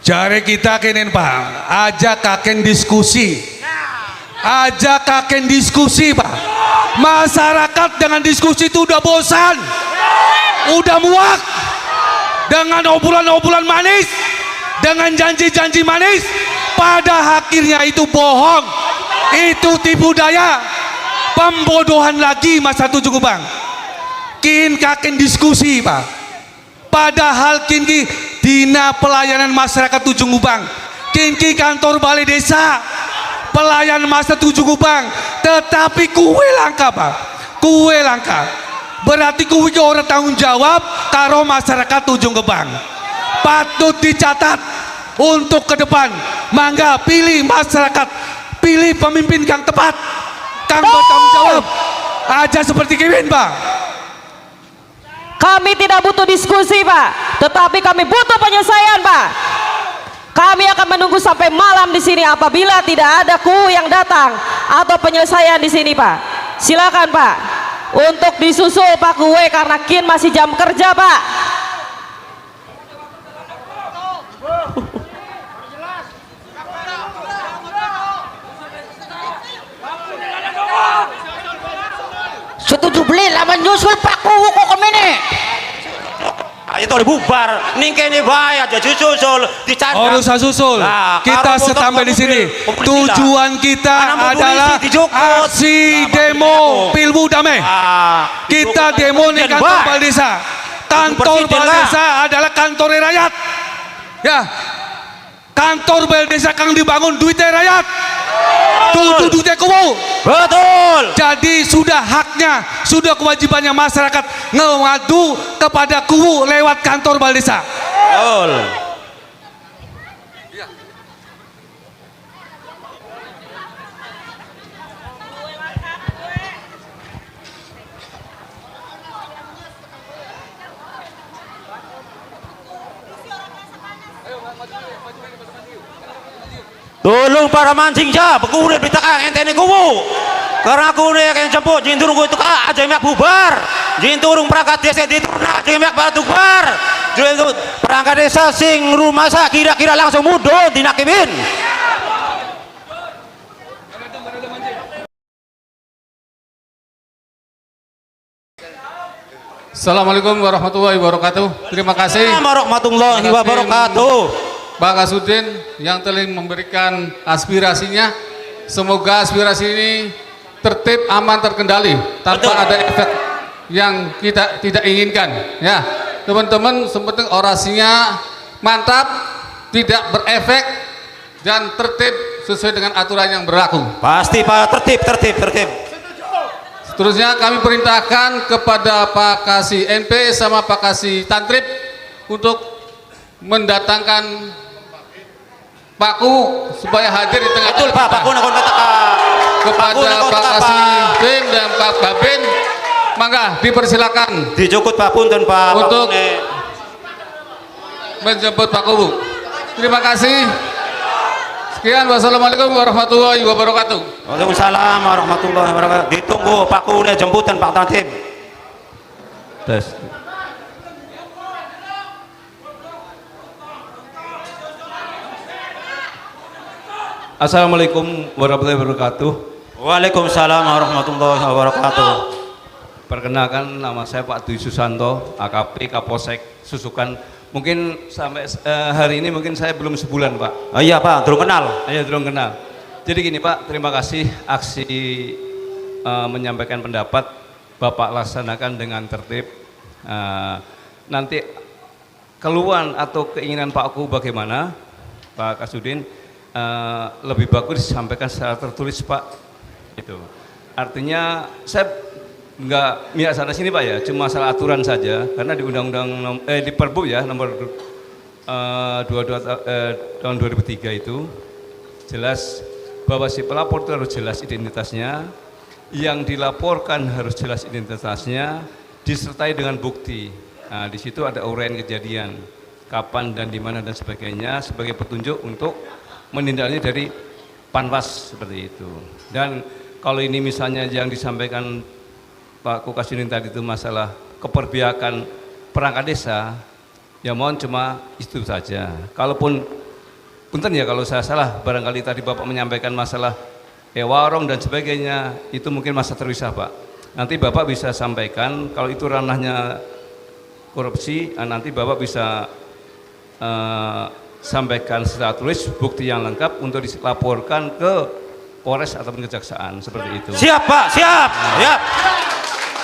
Jari kita kenen Pak, ajak kakek diskusi. Ajak kakek diskusi Pak. Masyarakat dengan diskusi itu udah bosan. Udah muak. Dengan obrolan-obrolan manis. Dengan janji-janji manis. Pada akhirnya itu bohong. Itu tipu daya. Pembodohan lagi masa tujuh Kubang. Kin kakek diskusi Pak. Padahal kini Dina Pelayanan Masyarakat Ujung Kubang, kini kantor balai desa pelayan masa Ujung Kubang, tetapi kue langka Pak, kue langka. Berarti kue ke orang tanggung jawab karo masyarakat Ujung Kubang. Patut dicatat untuk ke depan. Mangga pilih masyarakat, pilih pemimpin yang tepat, kang bertanggung jawab. Aja seperti Kevin Pak. Kami tidak butuh diskusi Pak, tetapi kami butuh penyelesaian Pak. Kami akan menunggu sampai malam di sini apabila tidak ada kru yang datang atau penyelesaian di sini Pak. Silakan Pak, untuk disusul Pak kue karena kin masih jam kerja Pak. Setuju beli laman nyusul Pak Kuwu kok kemene. Itu bubar, ningkene bae aja susul dicanda. Oh, usah susul. Nah, kita sampai di sini. Tujuan kita adalah aksi demo Pilbu Damai. Kita demo di kantor Balai Desa. Kantor Balai Desa adalah kantor rakyat. Ya. Kantor Balai Desa kang dibangun duitnya rakyat. Tuh duitnya kubu. Betul. Jadi sudah haknya, sudah kewajibannya masyarakat ngadu kepada kubu lewat kantor Balai Desa. Betul. Tolong para mancing ja, pekure berita entene kubu. Karena aku nih yang jemput, jin turun gue itu aja mek bubar, jin turun perangkat desa diturun aja mek batu bubar, jin perangkat desa sing rumah sa kira-kira langsung mudo dinakibin. Assalamualaikum warahmatullahi wabarakatuh. Terima kasih Warahmatullahi wabarakatuh. Pak Kasudin yang telah memberikan aspirasinya. Semoga aspirasi ini tertib, aman, terkendali tanpa ada efek yang kita tidak inginkan. Ya, teman-teman, sepenting orasinya mantap, tidak berefek dan tertib sesuai dengan aturan yang berlaku. Pasti Pak, tertib. Seterusnya kami perintahkan kepada Pak Kasih NP sama Pak Kasih Tantrip untuk mendatangkan Pak Ku supaya hadir di tengah. Betul Pak, Pak Ku nakon kata kepada Pak Kasih Tim dan Pak Babin, mangga dipersilakan dijukut Pak Punten Pak untuk menjemput Pak Ku. Terima kasih. Sekian, wassalamualaikum warahmatullahi wabarakatuh. Waalaikumsalam warahmatullahi wabarakatuh. Ditunggu Pak Ku jemputan Pak Tantim. Tes. Assalamualaikum warahmatullahi wabarakatuh. Waalaikumsalam warahmatullahi wabarakatuh. Perkenalkan, nama saya Pak Dwi Susanto, AKP Kapolsek Susukan. Mungkin sampai hari ini mungkin saya belum sebulan Pak. Oh iya Pak, belum kenal. Iya, belum kenal. Jadi gini Pak, terima kasih aksi menyampaikan pendapat Bapak laksanakan dengan tertib. Nanti keluhan atau keinginan Pak Ku bagaimana Pak Kasudin, lebih bagus disampaikan secara tertulis Pak. Itu artinya saya nggak mihak sana sini Pak ya, cuma masalah aturan saja, karena di undang-undang di Perbu ya nomor 22 tahun 2003 itu jelas bahwa si pelapor itu harus jelas identitasnya, yang dilaporkan harus jelas identitasnya, disertai dengan bukti. Nah, di situ ada uraian kejadian, kapan dan di mana dan sebagainya sebagai petunjuk untuk menindaknya dari Panwas seperti itu. Dan kalau ini misalnya yang disampaikan Pak Kukasudin tadi itu masalah keperbiakan perangkat desa, ya mohon cuma itu saja. Kalaupun punten ya kalau saya salah, barangkali tadi Bapak menyampaikan masalah warung dan sebagainya, itu mungkin masa terpisah Pak. Nanti Bapak bisa sampaikan, kalau itu ranahnya korupsi, nanti Bapak bisa sampaikan secara tulis bukti yang lengkap untuk dilaporkan ke Polres ataupun Kejaksaan, seperti itu. Siap Pak, siap. Siap.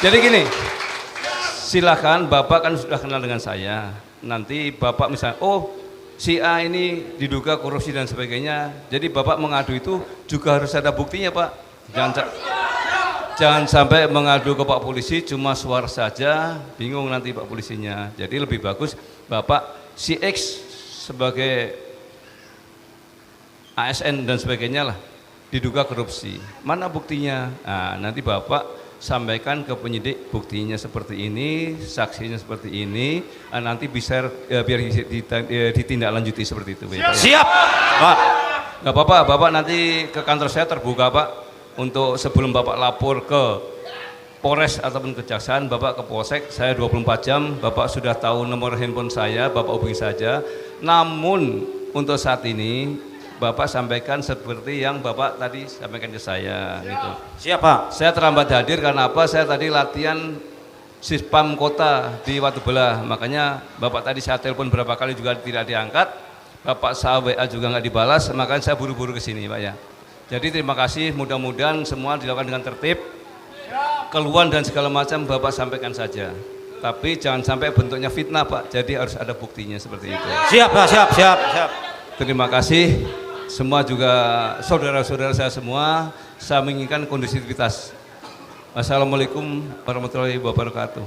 Jadi gini, silakan Bapak kan sudah kenal dengan saya. Nanti Bapak misalnya, oh si A ini diduga korupsi dan sebagainya. Jadi Bapak mengadu itu juga harus ada buktinya Pak. Jangan sampai mengadu ke Pak Polisi cuma suara saja, bingung nanti Pak Polisinya. Jadi lebih bagus Bapak si X sebagai ASN dan sebagainya lah diduga korupsi. Mana buktinya? Nah, nanti Bapak sampaikan ke penyidik buktinya seperti ini, saksinya seperti ini, nanti bisa biar ditindaklanjuti seperti itu. Siap. Pak. Nggak apa-apa, Bapak nanti ke kantor saya terbuka Pak, untuk sebelum Bapak lapor ke Polres ataupun Kejaksaan, Bapak ke Polsek, saya 24 jam, Bapak sudah tahu nomor handphone saya, Bapak hubungi saja. Namun untuk saat ini Bapak sampaikan seperti yang Bapak tadi sampaikan ke saya gitu. Siap Pak. Saya terlambat hadir karena apa? Saya tadi latihan Sispam Kota di Watubelah. Makanya Bapak tadi saya telepon berapa kali juga tidak diangkat. Bapak saya WA juga nggak dibalas, makanya saya buru-buru ke sini Pak ya. Jadi terima kasih, mudah-mudahan semua dilakukan dengan tertib. Keluhan dan segala macam Bapak sampaikan saja. Tapi jangan sampai bentuknya fitnah Pak. Jadi harus ada buktinya seperti itu. Siap Pak, siap, siap, siap. Terima kasih. Semua juga saudara-saudara saya semua, saya menginginkan kondusivitas. Wassalamualaikum warahmatullahi wabarakatuh.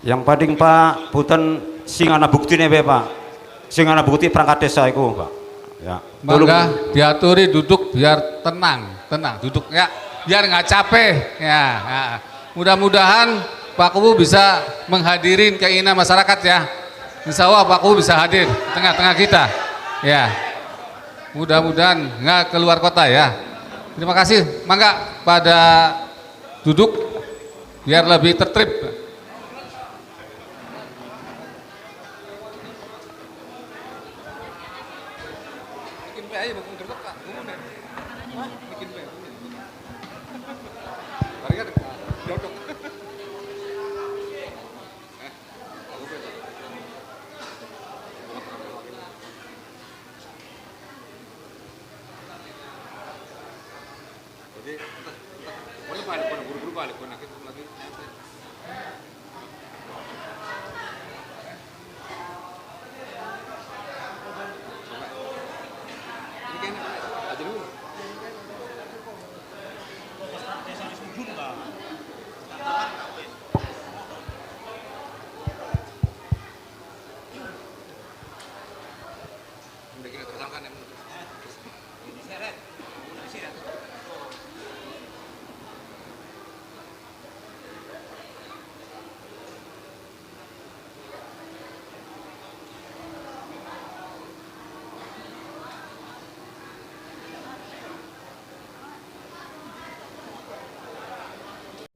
Yang paling Pak, punten sing ana buktine wae Pak. Sing ana bukti perangkat desa iku, Pak. Ya. Mangga diaturi duduk biar tenang, duduk ya, biar nggak capek ya. Mudah-mudahan Pak Kubu bisa menghadirin keinginan masyarakat ya. Insya Allah Pak Kubu bisa hadir di tengah-tengah kita ya. Mudah-mudahan nggak keluar kota ya. Terima kasih. Mangga pada duduk biar lebih tertib.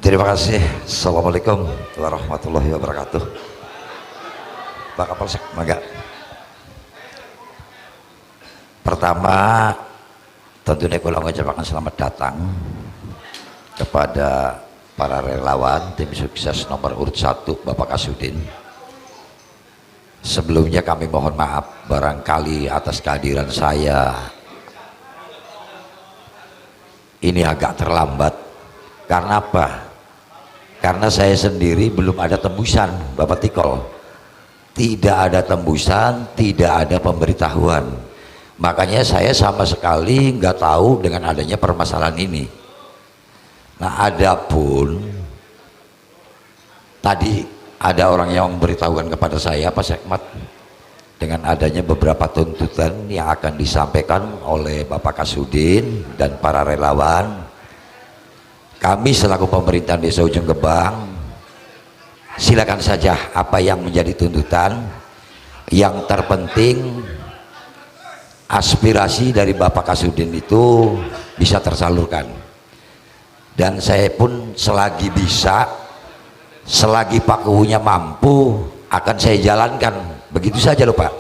Terima kasih. Assalamualaikum warahmatullahi wabarakatuh. Pak Kapolsek, mangga. Pertama, tentunya kula mengucapkan selamat datang kepada para relawan tim sukses nomor urut 1 Bapak Kasudin. Sebelumnya kami mohon maaf barangkali atas kehadiran saya ini agak terlambat. Karena apa? Karena saya sendiri belum ada tembusan, Bapak Tikol. Tidak ada tembusan, tidak ada pemberitahuan. Makanya saya sama sekali nggak tahu dengan adanya permasalahan ini. Nah, adapun tadi ada orang yang memberitahukan kepada saya, Pak Sekmat, dengan adanya beberapa tuntutan yang akan disampaikan oleh Bapak Kasudin dan para relawan. Kami selaku pemerintahan Desa Ujung Gebang, silakan saja apa yang menjadi tuntutan. Yang terpenting aspirasi dari Bapak Kasudin itu bisa tersalurkan. Dan saya pun selagi bisa, selagi Pak Kuwunya mampu akan saya jalankan. Begitu saja loh Pak.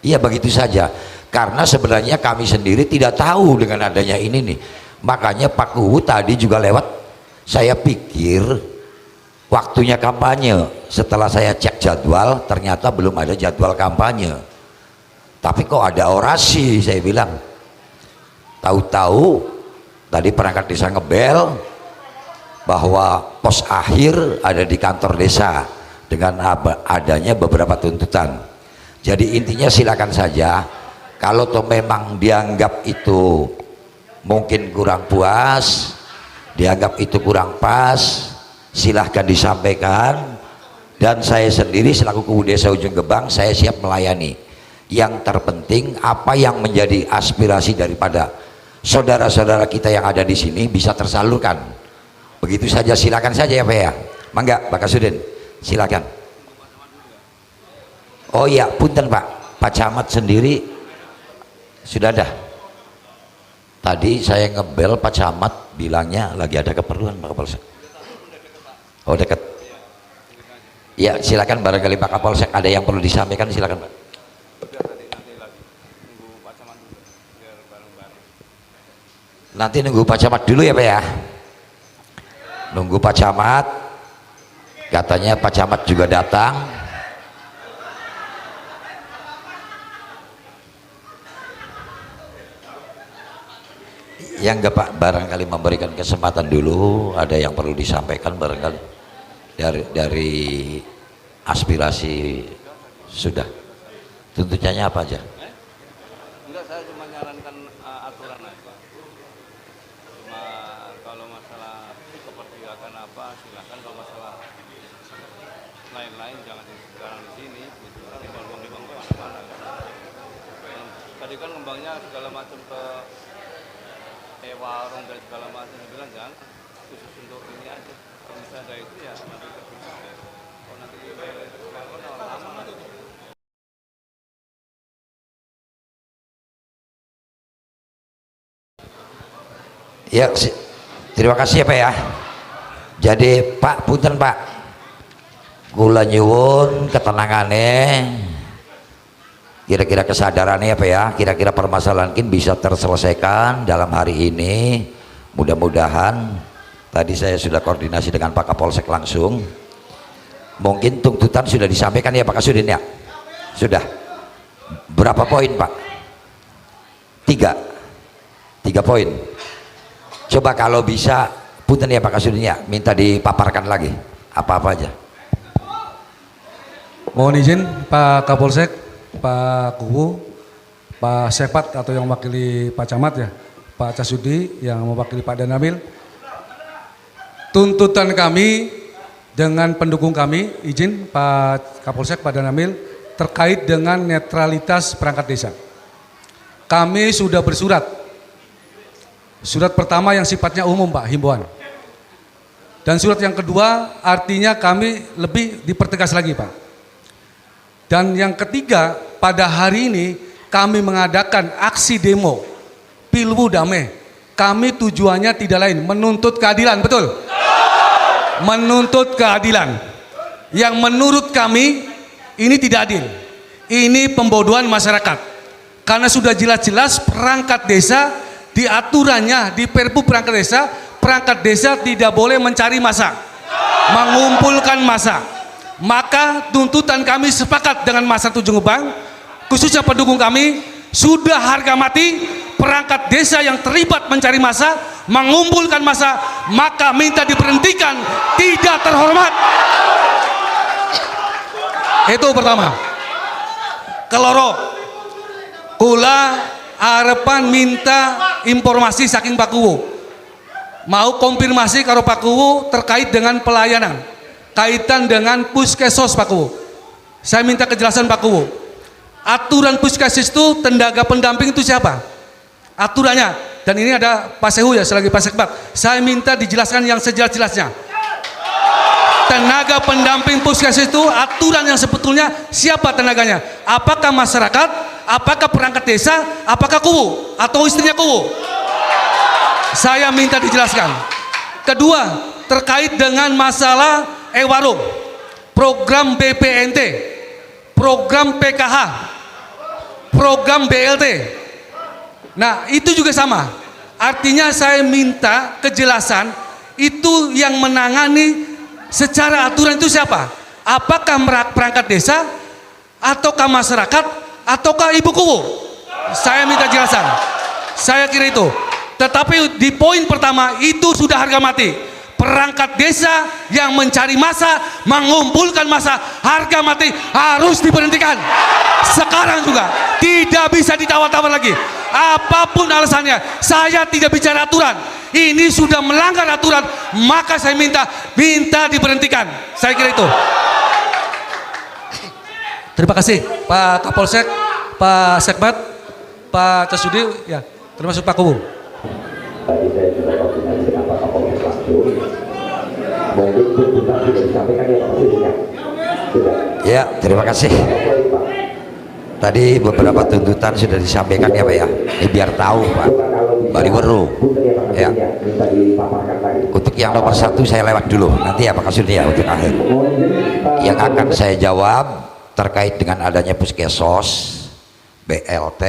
Iya begitu saja. Karena sebenarnya kami sendiri tidak tahu dengan adanya ini nih. Makanya Pak Kuwu tadi juga lewat, saya pikir waktunya kampanye. Setelah saya cek jadwal, ternyata belum ada jadwal kampanye. Tapi kok ada orasi, saya bilang. Tahu-tahu tadi perangkat desa ngebel bahwa pos akhir ada di kantor desa dengan adanya beberapa tuntutan. Jadi intinya silakan saja, kalau toh memang dianggap itu mungkin kurang puas, dianggap itu kurang pas, silahkan disampaikan, dan saya sendiri selaku Kuwu Desa Ujung Gebang saya siap melayani. Yang terpenting apa yang menjadi aspirasi daripada saudara-saudara kita yang ada di sini bisa tersalurkan. Begitu saja, silakan saja ya Pak ya. Mangga Pak Kasudin, silakan. Oh iya, punten Pak, Pak Camat sendiri sudah ada. Tadi saya ngebel Pak Camat bilangnya lagi ada keperluan Pak Kapolsek. Oh dekat. Ya silakan, barangkali Pak Kapolsek ada yang perlu disampaikan, silakan Pak. Nanti nunggu Pak Camat dulu ya Pak ya. Nunggu Pak Camat, katanya Pak Camat juga datang. Yang enggak Pak, barangkali memberikan kesempatan dulu, ada yang perlu disampaikan barangkali dari aspirasi sudah. Tuntutannya apa aja? Enggak, saya cuma nyarankan aturan aja. Cuma kalau masalah keperpihakan apa silakan, kalau masalah lain-lain jangan sekarang di sini. Gitu. Di bang mana-mana. Tadi kan ngembangnya segala macam ke warung dan segala macam, bilang jangan, khusus untuk ini aja. Kalau misalnya ada itu ya nanti terpisah. Kalau nanti lama nanti. Ya, terima kasih ya Pak ya. Jadi Pak, punten Pak, kula nyuwun ketenangannya, kira-kira kesadarannya ya Pak ya, kira-kira permasalahan ini bisa terselesaikan dalam hari ini. Mudah-mudahan, tadi saya sudah koordinasi dengan Pak Kapolsek langsung, mungkin tuntutan sudah disampaikan ya Pak Kasudin ya. Sudah berapa poin Pak? 3 poin. Coba kalau bisa, punten ya Pak Kasudin ya, minta dipaparkan lagi apa-apa aja. Mohon izin Pak Kapolsek, Pak Kuwu, Pak Sekpat atau yang mewakili Pak Camat ya, Pak Casudi yang mewakili Pak Danamil. Tuntutan kami dengan pendukung kami, izin Pak Kapolsek, Pak Danamil, terkait dengan netralitas perangkat desa. Kami sudah bersurat. Surat pertama yang sifatnya umum Pak, himbauan. Dan surat yang kedua artinya kami lebih dipertegas lagi Pak. Dan yang ketiga, pada hari ini kami mengadakan aksi demo Pilwu Damai. Kami tujuannya tidak lain, menuntut keadilan, betul? Menuntut keadilan. Yang menurut kami ini tidak adil. Ini pembodohan masyarakat. Karena sudah jelas-jelas perangkat desa di aturannya, di Perpu perangkat desa tidak boleh mencari massa, mengumpulkan massa. Maka tuntutan kami sepakat dengan masyarakat Ujung Gebang, khususnya pendukung kami, sudah harga mati perangkat desa yang terlibat mencari massa, mengumpulkan massa, maka minta diberhentikan, tidak terhormat. Itu pertama. Keloro, kula harapan minta informasi saking Pak Kuwu, mau konfirmasi karo Pak Kuwu terkait dengan pelayanan, kaitan dengan puskesmas Pak Kuwu. Saya minta kejelasan Pak Kuwu. Aturan puskesmas itu tenaga pendamping itu siapa? Aturannya, dan ini ada Pak Sehu ya selagi Pak Sekbat. Saya minta dijelaskan yang sejelas-jelasnya. Tenaga pendamping puskesmas itu aturan yang sebetulnya siapa tenaganya? Apakah masyarakat? Apakah perangkat desa? Apakah Kuwu atau istrinya Kuwu? Saya minta dijelaskan. Kedua, terkait dengan masalah warung, program BPNT, program PKH, program BLT. Nah, itu juga sama. Artinya saya minta kejelasan, itu yang menangani secara aturan itu siapa? Apakah perangkat desa, ataukah masyarakat, ataukah ibu kuwu? Saya minta jelasan. Saya kira itu. Tetapi di poin pertama itu sudah harga mati. Perangkat desa yang mencari massa, mengumpulkan massa, harga mati harus diberhentikan. Sekarang juga tidak bisa ditawar-tawar lagi. Apapun alasannya, saya tidak bicara aturan. Ini sudah melanggar aturan, maka saya minta diberhentikan. Saya kira itu. Terima kasih Pak Kapolsek, Pak Sekbat, Pak Casudi, ya, termasuk Pak Kuwu. Tadi saya sudah koordinasi dengan Pak Kapolres langsung. Mungkin tuntutan sudah disampaikan ya Pak Presiden. Ya, terima kasih. Tadi beberapa tuntutan sudah disampaikan ya Pak ya. Ini biar tahu Pak. Bari Weru. Ya. Untuk yang nomor 1 saya lewat dulu. Nanti ya Pak Kasudi ya untuk akhir. Yang akan saya jawab terkait dengan adanya Puskesos, BLT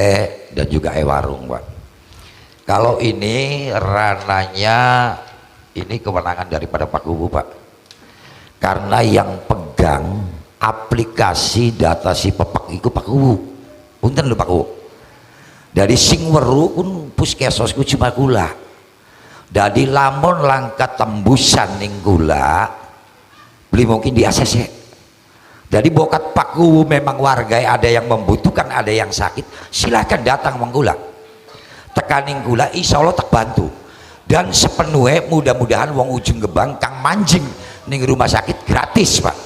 dan juga e-warung Pak. Kalau ini rananya ini kewenangan daripada Pak Kuwu Pak, karena yang pegang aplikasi data si pepak itu Pak Kuwu. Punten lho Pak Kuwu. Dari sing weru pun Puskesosku cuma gula. Dari lamun langkat tembusan ning gula, beli mungkin di ACC. Jadi bokat Pak Kuwu memang warga ada yang membutuhkan, ada yang sakit, silakan datang menggula. Tekaning gula insya Allah tak bantu. Dan sepenuhnya mudah-mudahan wong ujung gebang kang manjing ning rumah sakit gratis Pak.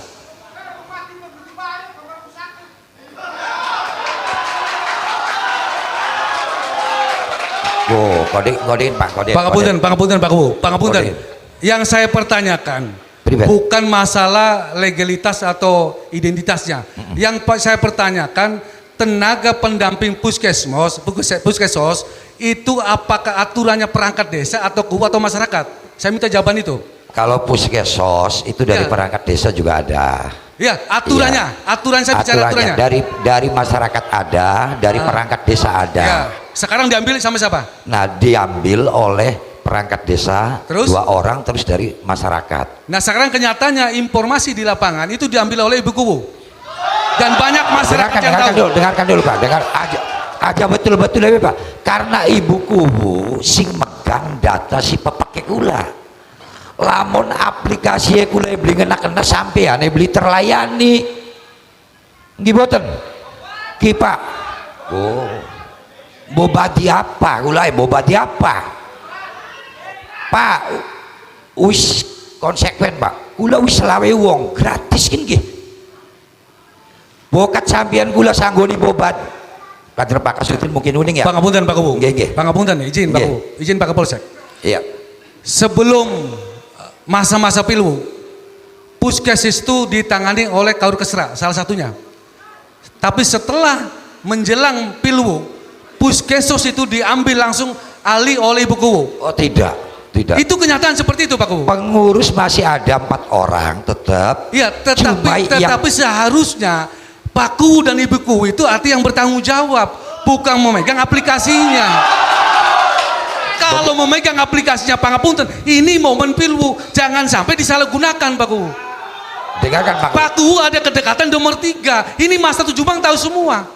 Oh, kodein Pak, kodein. Pangapunten Pak Kuwu, pangapunten. Yang saya pertanyakan bukan masalah legalitas atau identitasnya. Yang saya pertanyakan tenaga pendamping Puskesos itu apakah aturannya perangkat desa atau kuwu atau masyarakat? Saya minta jawaban itu. Kalau Puskesos itu dari perangkat desa juga ada. Ya, aturannya, aturan saya bicara aturannya. Dari masyarakat ada, dari perangkat desa ada. Ya, sekarang diambil sama siapa? Nah, diambil oleh perangkat desa, terus? 2 orang, terus dari masyarakat. Nah, sekarang kenyataannya informasi di lapangan itu diambil oleh Ibu Kuwu. Dan banyak masyarakat yang tahu. Dengarkan dulu Pak, dengar aja betul-betul ya Pak. Karena Ibu Kuwu sing megang data si pepakai gula. Lamun aplikasi kula beli ngena-kena sampean beli terlayani nggih boten ki Pak. Oh bobati apa kula bobati apa Pak wis konsekuen Pak, kula wis selawe wong gratis kan nggih bokat sampean kula sanggoni bobat kader Pak Kasudin mungkin uning ya pangapunten Pak Kuwu nggih pangapunten izin Pak Kuwu izin Pak Kapolsek. Iya, sebelum masa-masa Pilwu, Puskes itu ditangani oleh Kaur Kesra salah satunya. Tapi setelah menjelang Pilwu, Puskesos itu diambil langsung alih oleh Ibu Kuwu. oh tidak Itu kenyataan seperti itu Pak Kuwu. Pengurus masih ada 4 orang tetap. Iya, tetapi seharusnya Pak Kuwu dan Ibu Kuwu itu arti yang bertanggung jawab, bukan memegang aplikasinya. Kalau memegang aplikasinya pangapunten, ini momen Pilwu, jangan sampai disalahgunakan Pak Kuwu. Dengarkan Pak Kuwu ada kedekatan nomor 3. Ini Mas Satu Jumbang tahu semua.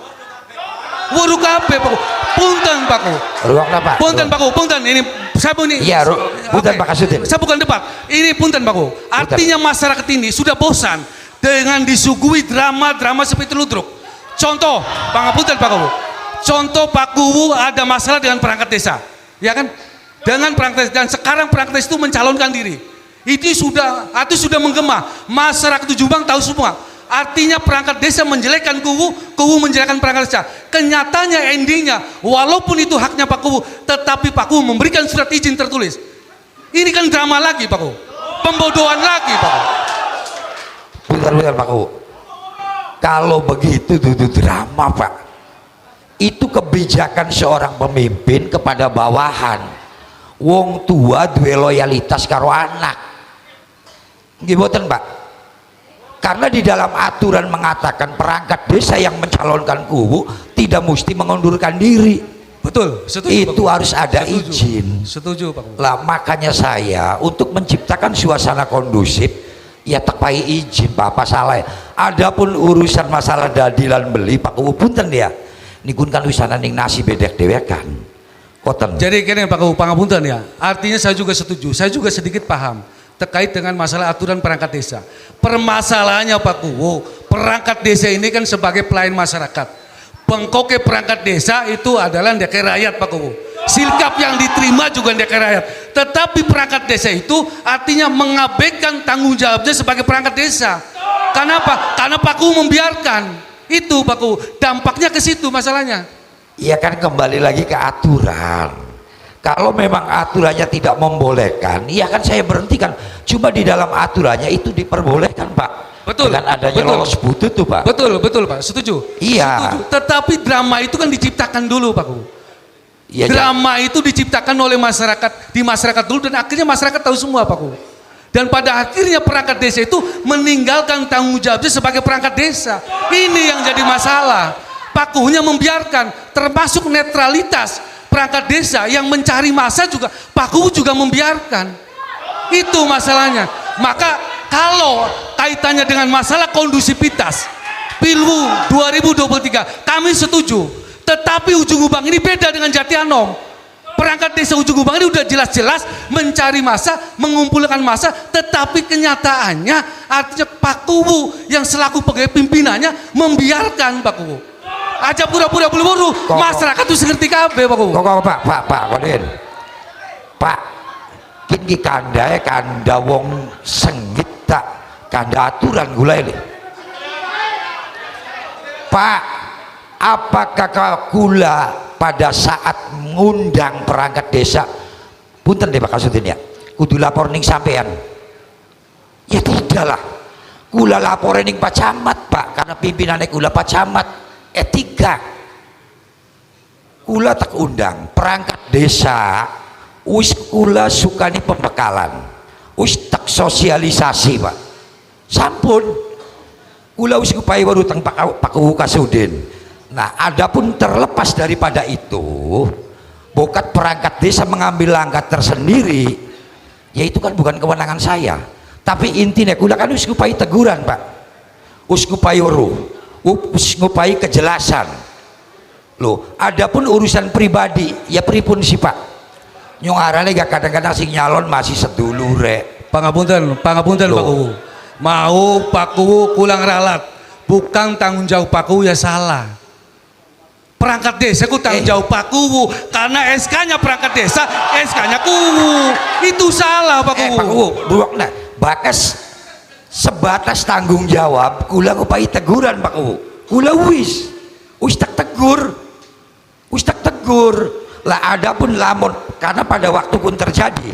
Waru kabeh Pak Kuwu. Punten Pak Kuwu. Ruang apa? Punten Pak Kuwu, punten ini saya ini. Iya, punten Pak Kasudin. Saya bukan debat. Ini punten Pak Kuwu. Artinya masyarakat ini sudah bosan dengan disuguhi drama-drama seperti ludruk. Contoh, pangapunten Pak Kuwu. Contoh Pak Kuwu ada masalah dengan perangkat desa. Ya kan, dengan perangkat dan sekarang perangkat itu mencalonkan diri. Itu sudah menggema. Masyarakat Jombang tahu semua. Artinya perangkat desa menjelekkan Kuwu menjelekkan perangkat desa. Kenyataannya endingnya, walaupun itu haknya Pak Kuwu, tetapi Pak Kuwu memberikan surat izin tertulis. Ini kan drama lagi Pak Kuwu, pembodohan lagi Pak Kuwu. Bentar Pak Kuwu. Kalau begitu itu drama Pak. Itu kebijakan seorang pemimpin kepada bawahan. Wong tua duwe loyalitas karo anak. Nggih boten Pak. Karena di dalam aturan mengatakan perangkat desa yang mencalonkan kubu tidak mesti mengundurkan diri. Betul, setuju. Itu Pak. harus ada Setuju. izin. Setuju Pak Kubu. Lah makanya saya untuk menciptakan suasana kondusif ya tepai izin Bapak salah. Adapun urusan masalah dadilan beli Pak Kubu punten ya. Nikun kan wisana ning nasi bedek dewekan. Koten. Jadi kene Pak Kubu pangapunten ya. Artinya saya juga setuju. Saya juga sedikit paham terkait dengan masalah aturan perangkat desa. Permasalahannya Pak Kubu, perangkat desa ini kan sebagai pelayan masyarakat. Pengkoke perangkat desa itu adalah DKI rakyat Pak Kubu. Silkap yang diterima juga DKI rakyat. Tetapi perangkat desa itu artinya mengabaikan tanggung jawabnya sebagai perangkat desa. Kenapa? Karena Pak Kubu membiarkan. Itu Pak Kubu. Dampaknya ke situ masalahnya. Ya kan kembali lagi ke aturan. Kalau memang aturannya tidak membolehkan, ya kan saya berhentikan. Cuma di dalam aturannya itu diperbolehkan Pak. Betul. Dengan adanya Betul. lolos butut tuh Pak. Betul Pak. Setuju. Iya. Setuju. Tetapi drama itu kan diciptakan dulu Pak Kubu. Iya, Drama itu diciptakan oleh masyarakat, di masyarakat dulu, dan akhirnya masyarakat tahu semua Pak Kubu. Dan pada akhirnya perangkat desa itu meninggalkan tanggung jawabnya sebagai perangkat desa. Ini yang jadi masalah. Pak Kubunya membiarkan, termasuk netralitas perangkat desa yang mencari massa juga Pak Kubu juga membiarkan. Itu masalahnya. Maka kalau kaitannya dengan masalah kondusivitas Pilwu 2023 kami setuju, tetapi Ujung Ubang ini beda dengan Jati Anom. Perangkat desa Ujung Ubang ini udah jelas-jelas mencari massa, mengumpulkan massa, tetapi kenyataannya artinya Pak Kubu yang selaku pegawai pimpinannya membiarkan Pak Kubu. Aja pura-pura buru-buru, masyarakat tuh ngerti kabeh Pak Kubu. Kok Pak Kodin. Pak kini kanda wong sengit tak kanda aturan gula ini Pak, apakah gula pada saat mengundang perangkat desa punten deh Pak Kasudin ya kudu lapor ning sampean? Ya tidaklah, gula lapor ning Pak Camat Pak, karena pimpinannya gula Pak Camat etika gula tak undang perangkat desa wis kula sukani pembekalan, wis tak sosialisasi Pak, sampun kula wis kupai baru teng Pak Kubu Kasudin. Nah adapun terlepas daripada itu bokat perangkat desa mengambil langkah tersendiri, ya itu kan bukan kewenangan saya, tapi intinya kula kan wis kupai teguran Pak, wis kupai weruh, wis kupai kejelasan loh. Adapun urusan pribadi ya pripun sih Pak, nyong arane gak kadang-kadang sing nyalon masih sedulure. Pangapunten Pak Kubu. Mau Pak Kubu kulang ralat, bukan tanggung jawab Pak Kubu ya salah. Perangkat desa ku tanggung jawab Pak Kubu, karena SK-nya perangkat desa, SK-nya Kubu. Itu salah Pak Kubu. Pak Kubu, buak nah, bakas sebatas tanggung jawab, kula kupai teguran Pak Kubu. Kula wis tak tegur. Lah adapun lamun karena pada waktu pun terjadi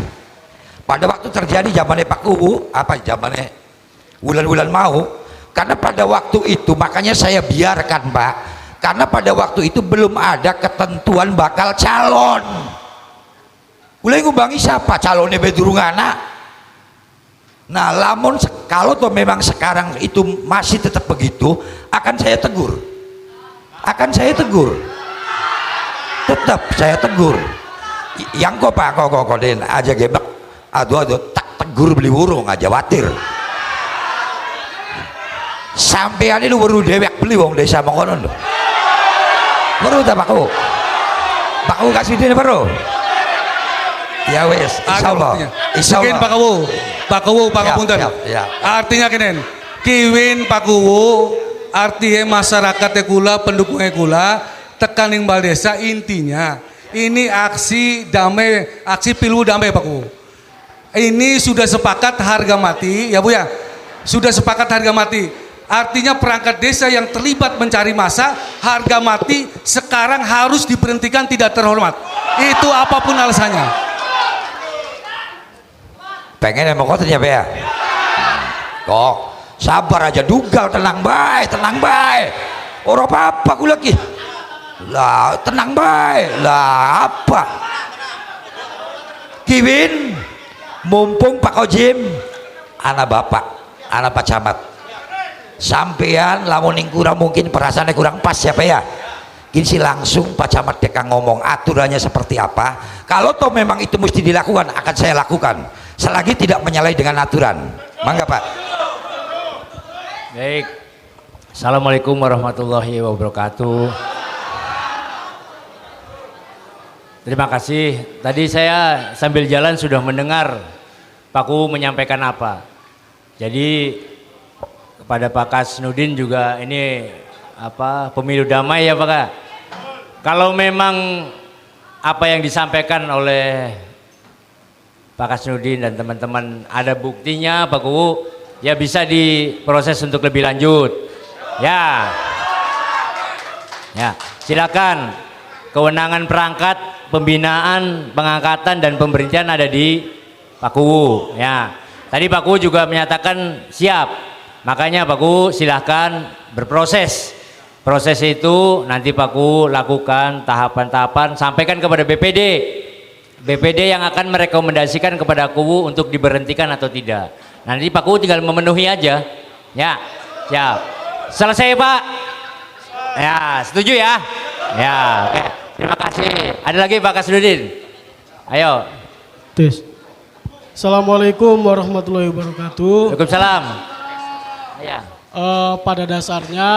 zamannya Pak Kubu apa zamannya bulan-bulan mau, karena pada waktu itu makanya saya biarkan Pak, karena pada waktu itu belum ada ketentuan bakal calon. Mulai ngubangi siapa calonnya bedurungana. Nah lamun kalau toh memang sekarang itu masih tetap begitu, akan saya tegur, tetap saya tegur. Yang kok Pak kok den aja gebak aduh tak tegur beli burung aja watir sampean ini baru dewek beli wong desa mengkonon baru tak Pak Kubu kasih dia baru ya wes insya Allah Pak Kubu pangapunten. Artinya kenen kiwin Pak Kubu artinya masyarakatnya kula pendukungnya kula tekaning bal desa, intinya ini aksi damai, aksi Pilwu damai Pak Kubu. Ini sudah sepakat harga mati ya Bu ya, sudah sepakat harga mati, artinya perangkat desa yang terlibat mencari massa harga mati sekarang harus diberhentikan, tidak terhormat, itu apapun alasannya. Pengen mau kau ternyata ya kok sabar aja dugal, tenang baik orang apa aku lagi lah, tenang baik lah apa kiwin mumpung Pak Kojim anak bapak anak Pak Camat sampean lamun yang kurang mungkin perasaannya kurang pas ya Pak ya. Gini langsung Pak Camat Deka ngomong aturannya seperti apa. Kalau toh memang itu mesti dilakukan, akan saya lakukan selagi tidak menyalahi dengan aturan. Mangga Pak. Baik. Assalamualaikum warahmatullahi wabarakatuh. Terima kasih. Tadi saya sambil jalan sudah mendengar Pak Ku menyampaikan apa. Jadi kepada Pak Kasnudin juga ini apa pemilu damai ya Pak Kak. Kalau memang apa yang disampaikan oleh Pak Kasnudin dan teman-teman ada buktinya Pak Ku, ya bisa diproses untuk lebih lanjut. Ya. Ya, silakan. Kewenangan perangkat, pembinaan, pengangkatan dan pemberhentian ada di Pak Ku. Ya. Tadi Pak Ku juga menyatakan siap. Makanya Pak Ku silahkan berproses. Proses itu nanti Pak Ku lakukan tahapan-tahapan, sampaikan kepada BPD. BPD yang akan merekomendasikan kepada Ku untuk diberhentikan atau tidak. Nanti Pak Ku tinggal memenuhi aja. Ya, siap. Selesai Pak? Ya, setuju ya? Ya, oke. Terima kasih. Ada lagi Pak Kasnudin? Ayo. Tes. Assalamualaikum warahmatullahi wabarakatuh. Waalaikumsalam. Ya. Pada dasarnya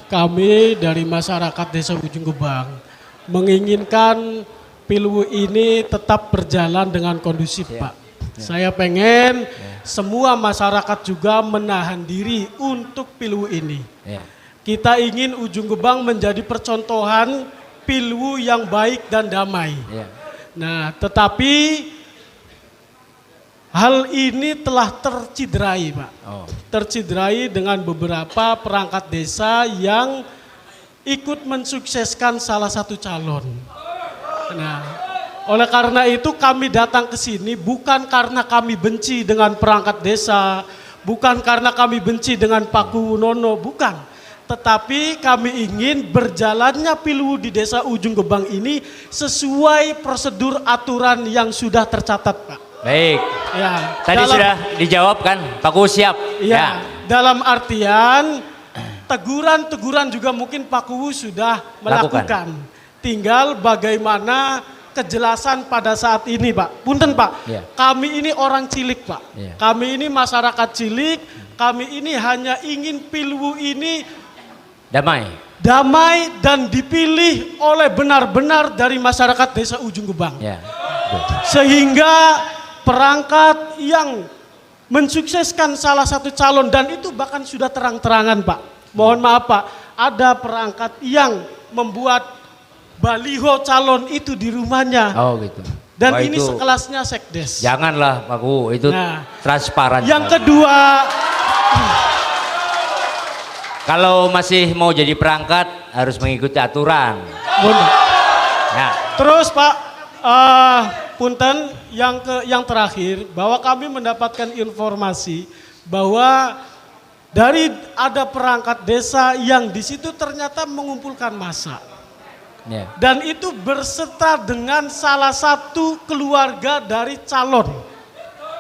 kami dari masyarakat Desa Ujung Gebang menginginkan Pilu ini tetap berjalan dengan kondusif Pak. Saya pengen semua masyarakat juga menahan diri untuk Pilu ini. Kita ingin Ujung Gebang menjadi percontohan Pilu yang baik dan damai. Nah, tetapi hal ini telah terciderai Pak. Terciderai dengan beberapa perangkat desa yang ikut mensukseskan salah satu calon. Nah, oleh karena itu kami datang ke sini bukan karena kami benci dengan perangkat desa, bukan karena kami benci dengan Pak Kunono, bukan. Tetapi kami ingin berjalannya Pilu di Desa Ujung Gebang ini sesuai prosedur aturan yang sudah tercatat Pak. Baik. Ya, tadi sudah dijawab kan, Pak Ku siap. Ya, dalam artian teguran-teguran juga mungkin Pak Ku sudah melakukan. Tinggal bagaimana kejelasan pada saat ini Pak. Punten Pak, kami ini orang cilik Pak. Kami ini masyarakat cilik, kami ini hanya ingin Pilu ini damai dan dipilih oleh benar-benar dari masyarakat Desa Ujung Gebang. Sehingga perangkat yang mensukseskan salah satu calon dan itu bahkan sudah terang-terangan Pak. Mohon maaf Pak, ada perangkat yang membuat baliho calon itu di rumahnya. Oh gitu. Dan ini sekelasnya sekdes. Janganlah Pak Ku, itu transparan. Yang kedua, kalau masih mau jadi perangkat harus mengikuti aturan. Ya. Terus Pak, punten yang terakhir bahwa kami mendapatkan informasi bahwa dari ada perangkat desa yang di situ ternyata mengumpulkan massa. Dan itu berserta dengan salah satu keluarga dari calon.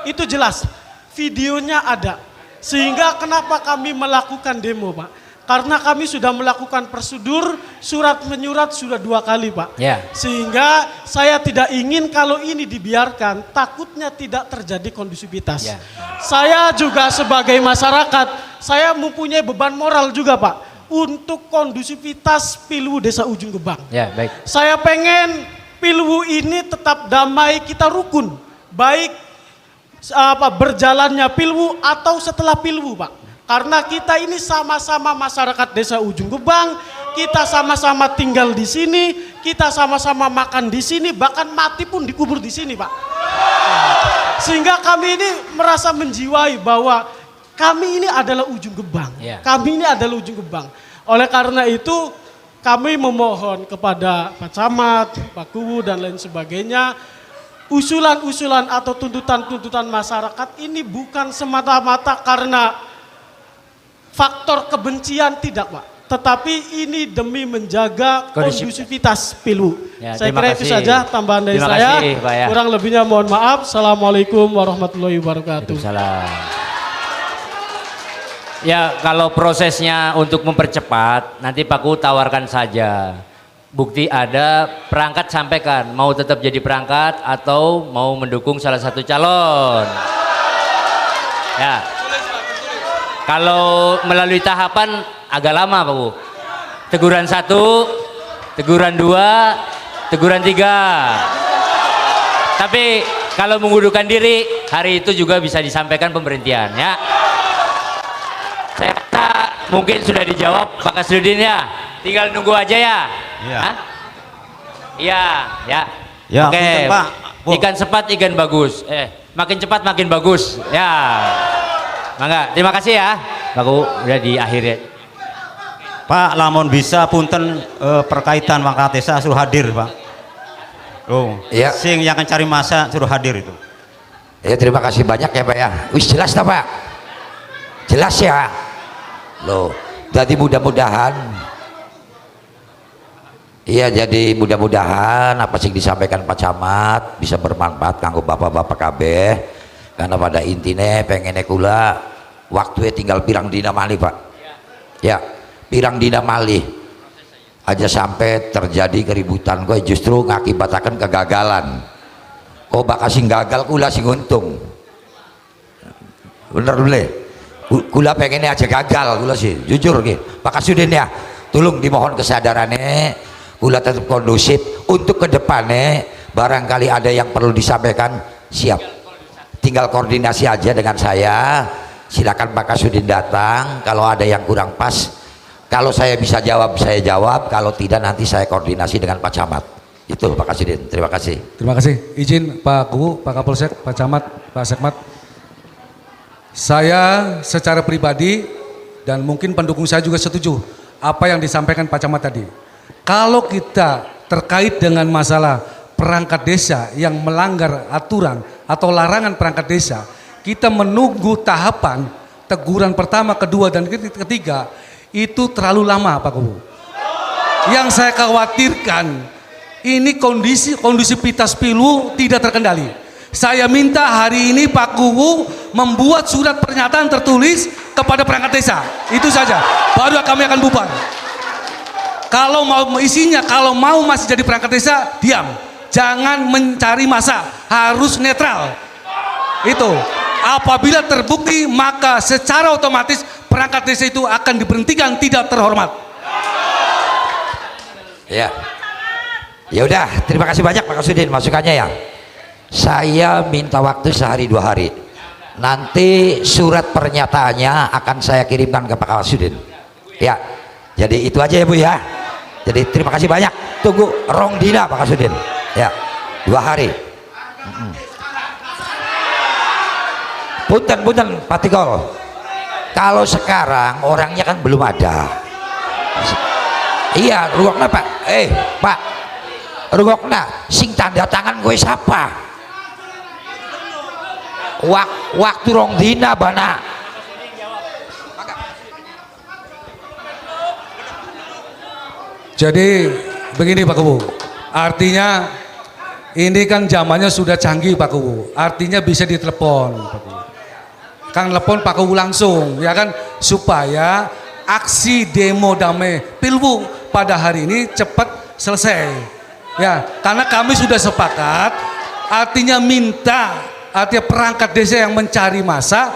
Itu jelas, videonya ada. Sehingga kenapa kami melakukan demo Pak? Karena kami sudah melakukan prosedur surat menyurat sudah 2 kali Pak. Sehingga saya tidak ingin kalau ini dibiarkan, takutnya tidak terjadi kondusivitas. Saya juga sebagai masyarakat, saya mempunyai beban moral juga Pak. Untuk kondusivitas Pilu Desa Ujung Gebang. Baik. Saya pengen Pilu ini tetap damai, kita rukun. Baik berjalannya Pilu atau setelah Pilu Pak. Karena kita ini sama-sama masyarakat Desa Ujung Gebang, kita sama-sama tinggal di sini, kita sama-sama makan di sini, bahkan mati pun dikubur di sini Pak. Sehingga kami ini merasa menjiwai bahwa kami ini adalah Ujung Gebang. Kami ini adalah Ujung Gebang. Oleh karena itu kami memohon kepada Pak Camat, Pak Kuwu dan lain sebagainya, usulan-usulan atau tuntutan-tuntutan masyarakat ini bukan semata-mata karena faktor kebencian, tidak Pak. Tetapi ini demi menjaga kondusivitas Pilu. Saya kira itu saja tambahan dari saya. Kurang lebihnya mohon maaf. Assalamualaikum warahmatullahi wabarakatuh. Waalaikumsalam. Ya kalau prosesnya untuk mempercepat nanti Pak Ku tawarkan saja. Bukti ada, perangkat sampaikan mau tetap jadi perangkat atau mau mendukung salah satu calon. Ya. Kalau melalui tahapan agak lama Pak Ku. Teguran 1, teguran 2, teguran 3. Tapi kalau mengundurkan diri hari itu juga bisa disampaikan pemberhentian ya. Saya kata mungkin sudah dijawab Pak Kasudin ya. Tinggal nunggu aja ya. Iya. Hah? Iya, ya. Ya, Oke. punten, Pak. Bu. Ikan cepat ikan bagus. Makin cepat makin bagus. Ya. Mangga, terima kasih ya. Pak Ku udah di akhir. Pak, lamun bisa punten perkaitan mangkat desa suruh hadir, Pak. Oh, Iya. sing yang akan cari masa suruh hadir itu. Ya terima kasih banyak ya Pak ya. Wis jelas tak Pak? Jelas ya. Loh, jadi mudah-mudahan. Iya, jadi mudah-mudahan apa sih disampaikan Pak Camat bisa bermanfaat kanggo bapak-bapak kabeh. Karena pada intinya pengennya kula waktunya tinggal pirang dina malih Pak. Ya, pirang dina malih. Aja sampai terjadi keributan gue justru ngakibatkan kegagalan. Kok bakal sing gagal kula sing untung. Bener boleh. Kula pengennya aja gagal kula sih, jujur gitu. Pak Kasudin ya, tolong dimohon kesadarannya. Kula tetap kondusif untuk kedepannya. Barangkali ada yang perlu disampaikan, siap. Tinggal koordinasi aja dengan saya. Silakan Pak Kasudin datang. Kalau ada yang kurang pas, kalau saya bisa jawab saya jawab. Kalau tidak nanti saya koordinasi dengan Pak Camat. Itu Pak Kasudin. Terima kasih. Terima kasih. Izin Pak Kubu, Pak Kapolsek, Pak Camat, Pak Sekmat. Saya secara pribadi dan mungkin pendukung saya juga setuju apa yang disampaikan Pak Camat tadi. Kalau kita terkait dengan masalah perangkat desa yang melanggar aturan atau larangan perangkat desa, kita menunggu tahapan teguran pertama, kedua, dan ketiga, itu terlalu lama Pak Kubu. Yang saya khawatirkan ini kondisivitas pilu tidak terkendali. Saya minta hari ini Pak Kubu membuat surat pernyataan tertulis kepada perangkat desa. Itu saja. Baru kami akan bubar. Kalau mau isinya, kalau mau masih jadi perangkat desa, diam. Jangan mencari masa, harus netral. Itu. Apabila terbukti, maka secara otomatis perangkat desa itu akan diberhentikan, tidak terhormat. Ya. Ya udah, terima kasih banyak Pak Kasudin masukannya ya. Saya minta waktu sehari 2 hari. Nanti surat pernyataannya akan saya kirimkan ke Pak Kasudin. Ya. Jadi itu aja ya Bu ya. Jadi terima kasih banyak. Tunggu rong dina Pak Kasudin. Ya. 2 hari. Punten Pak Tikol. Kalau sekarang orangnya kan belum ada. Iya, ruangnya Pak. Pak. Ruangnya sing tanda tangan gue siapa? Waktu rong dina bana. Jadi begini Pak Kubu, artinya ini kan zamannya sudah canggih Pak Kubu, artinya bisa ditelepon Pak Kubu. Kan telepon Pak Kubu langsung ya kan, supaya aksi demo damai Pilwu pada hari ini cepat selesai ya, karena kami sudah sepakat, artinya artinya perangkat desa yang mencari masa,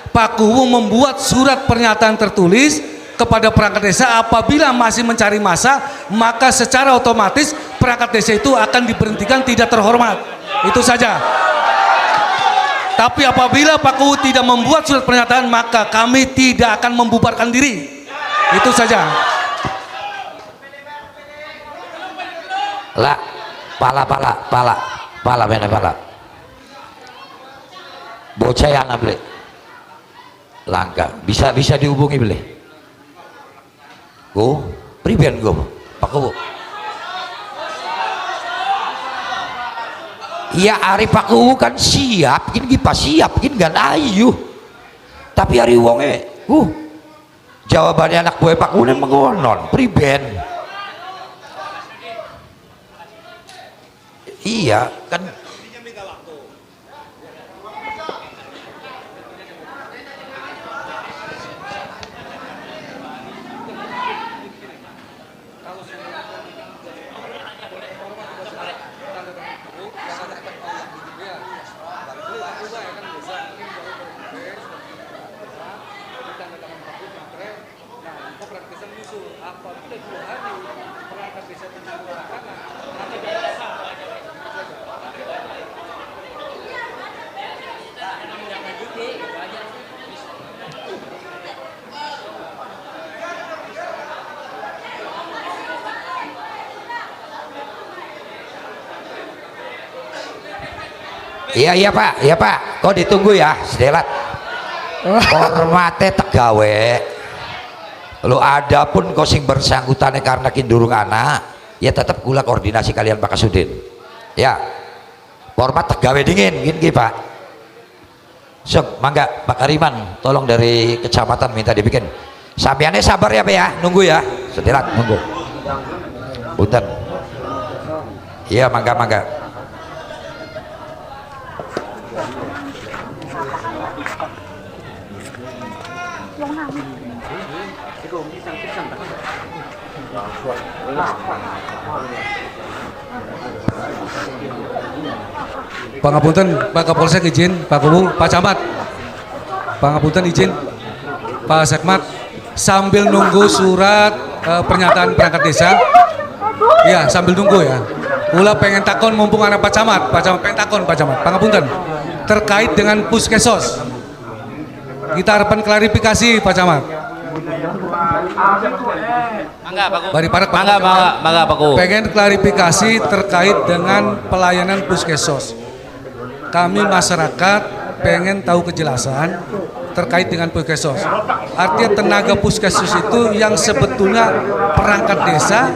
Pak Kubu membuat surat pernyataan tertulis kepada perangkat desa. Apabila masih mencari masa, maka secara otomatis perangkat desa itu akan diberhentikan, tidak terhormat. Itu saja. Tapi apabila Pak Kubu tidak membuat surat pernyataan, maka kami tidak akan membubarkan diri. Itu saja. Lah, pala mana pala. Bocah yang beli. Langka, bisa dihubungi beli. Go, priben go, Pak Kubu. Iya hari Pak Kubu kan siap, ini pas siap, ini kan ayu. Tapi hari wonge, jawabannya anak gue Pak Kubu mengonon, priben. Iya kan. Iya Pak, kok ditunggu ya sedelat. Hormate tegawe lu ada pun kau sing bersangkutannya karena kindurung anak ya tetap kula koordinasi kalian Pak Kasudin ya, hormat tegawe dingin gini Pak. Sok mangga Pak Kariman tolong dari kecamatan minta dibikin sampeannya sabar ya Pak ya, nunggu ya sedelat nunggu punten iya mangga Pangapunten Pak Kapolsek izin, Pak Kubu, Pak Camat. Pangapunten izin, Pak Sekmat, sambil nunggu surat pernyataan perangkat desa. Ya, sambil nunggu ya. Ula pengen takon mumpung anak Pak Camat pengen takon Pak Camat. Pangapunten, terkait dengan Puskesos. Kita harapan klarifikasi Pak Camat. Mangga Pak Ku. Bari parak, Pak. Mangga Pak Ku. Pengen klarifikasi terkait dengan pelayanan Puskesos. Kami masyarakat pengen tahu kejelasan terkait dengan Puskesos. Artinya tenaga Puskesos itu yang sebetulnya perangkat desa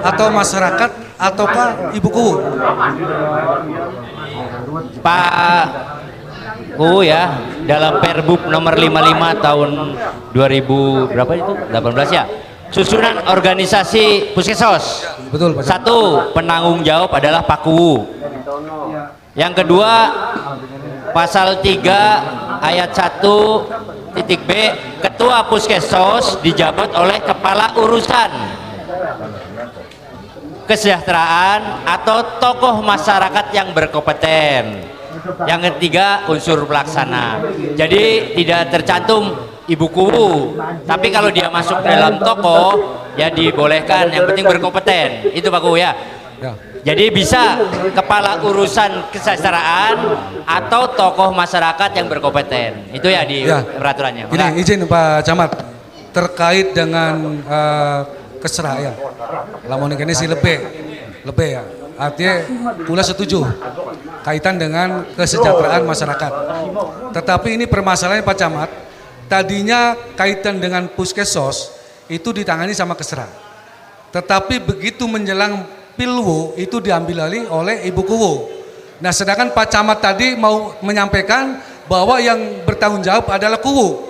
atau masyarakat ataukah Ibu Kuwu? Pak Ku ya, dalam Perbub nomor 55 tahun 2000 berapa itu? 18 ya. Susunan organisasi Puskesos. Betul Pak. Satu, penanggung jawab adalah Pak Kuwu. Yang kedua, pasal 3 ayat 1 titik B, ketua Puskesos dijabat oleh kepala urusan kesejahteraan atau tokoh masyarakat yang berkompeten. Yang ketiga, unsur pelaksana. Jadi tidak tercantum Ibu Kuwu, tapi kalau dia masuk dalam tokoh ya dibolehkan, yang penting berkompeten. Itu Pak Kuwu ya. Jadi bisa kepala urusan kesejahteraan atau tokoh masyarakat yang berkompeten. Itu ya di peraturannya. Ini izin Pak Camat terkait dengan keserah ya. Lamun ini si lebih ya. Artinya pula setuju kaitan dengan kesejahteraan masyarakat. Tetapi ini permasalahannya Pak Camat. Tadinya kaitan dengan Puskesos itu ditangani sama Kesra. Tetapi begitu menjelang Pilwu itu diambil alih oleh Ibu Kuwu. Nah sedangkan Pak Camat tadi mau menyampaikan bahwa yang bertanggung jawab adalah Kuwu.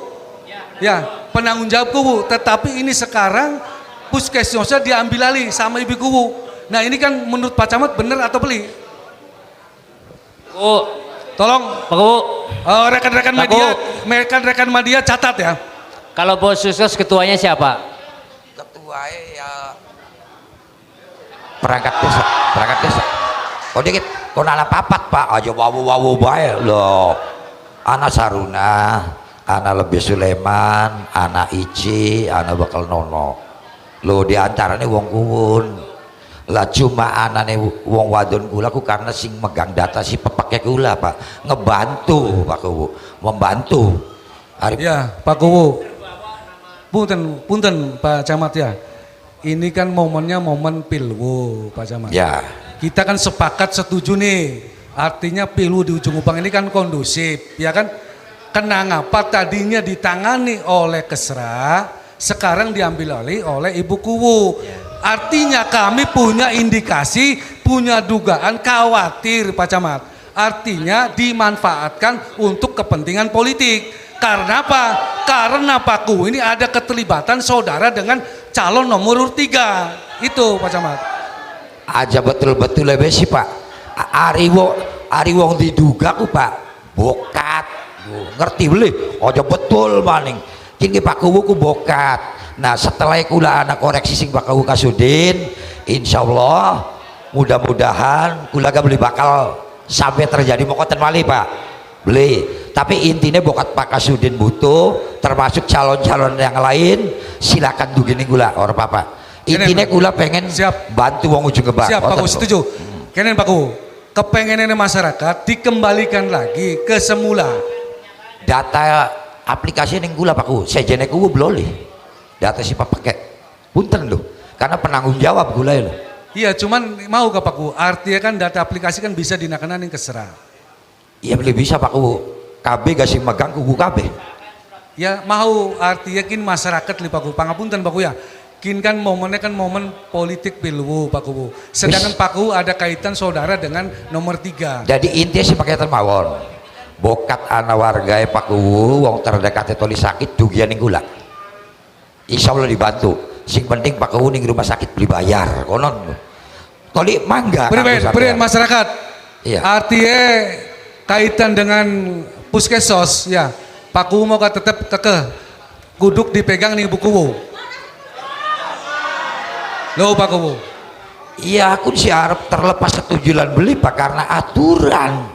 Ya, penanggung jawab Kuwu. Tetapi ini sekarang Puskesosnya diambil alih sama Ibu Kuwu. Nah ini kan menurut Pak Camat benar atau beli? Tolong Pak Kuwu. rekan-rekan media catat ya. Kalau Puskesos ketuanya siapa? ketuanya ya perangkat desa kok dikit kok nala papat Pak aja wawu bae loh anak Saruna anak Lebih Sulaiman anak Ici anak Bakal Nono lo diantaranya wong kuwun lah cuma anane wong wadon kula ku karena sing megang data si pepake kula Pak ngebantu Pak Kuwu membantu ya Pak Kuwu punten Pak Camat ya. Ini kan momennya momen Pilwu Pak Camat. ya Kita kan sepakat setuju nih. Artinya Pilwu di ujung Upang ini kan kondusif, ya kan? Kenapa tadinya ditangani oleh Kesra, sekarang diambil alih oleh Ibu Kuwu. Artinya kami punya indikasi, punya dugaan khawatir Pak Camat. Artinya dimanfaatkan untuk kepentingan politik. Karena apa? Karena Pak Kuwu ini ada keterlibatan saudara dengan calon nomor urut 3. Itu Pak Camat. aja betul-betul lebih sih Pak ari wong diduga ku Pak bokat ngerti beli aja betul maning kini Pak Kuwu ku bokat. Nah setelah kula anak koreksi sing Pak Kuwu Kasudin insyaallah mudah-mudahan kula gak beli bakal sampai terjadi mokoten malih Pak Beli. Tapi intinya bokat Pak Kasudin butuh, termasuk calon-calon yang lain, silakan begini gula orang apa. Intinya gula pengen Siap. bantu wong ujung kebak. Siap, Pak Ku, setuju. Kenen Pak Ku, kepengenannya masyarakat dikembalikan lagi ke semula. Data aplikasi yang gula Pak Ku, sejenek ku belum data si Pak pakai. Punten loh, karena penanggung jawab gula loh. Iya, cuman mau ke Pak Ku, artinya kan data aplikasi kan bisa dinakanan yang keserah. Iya boleh bisa Pak Ku, KB gak sih megang kuku KB. Ya mau artinya kin masyarakat li Pak Ku, pangapunten Pak Ku ya. Kin kan momennya kan momen politik pilwu Pak Ku. Sedangkan Pak Ku ada kaitan saudara dengan nomor 3. Jadi intinya si pakai termawon. Bokat anak warga Pak Ku, wong terdekat toli sakit dugian ning gula. Insya Allah dibantu. Sing penting Pak Ku ning rumah sakit beli bayar, konon. Toli mangga. Berian masyarakat. Iya. Artinya kaitan dengan puskesos ya. Pak Ku mau tetap kekeh kuduk dipegang nih buku lo Pak Ku. Iya aku si Arab terlepas setujuan beli Pak karena aturan.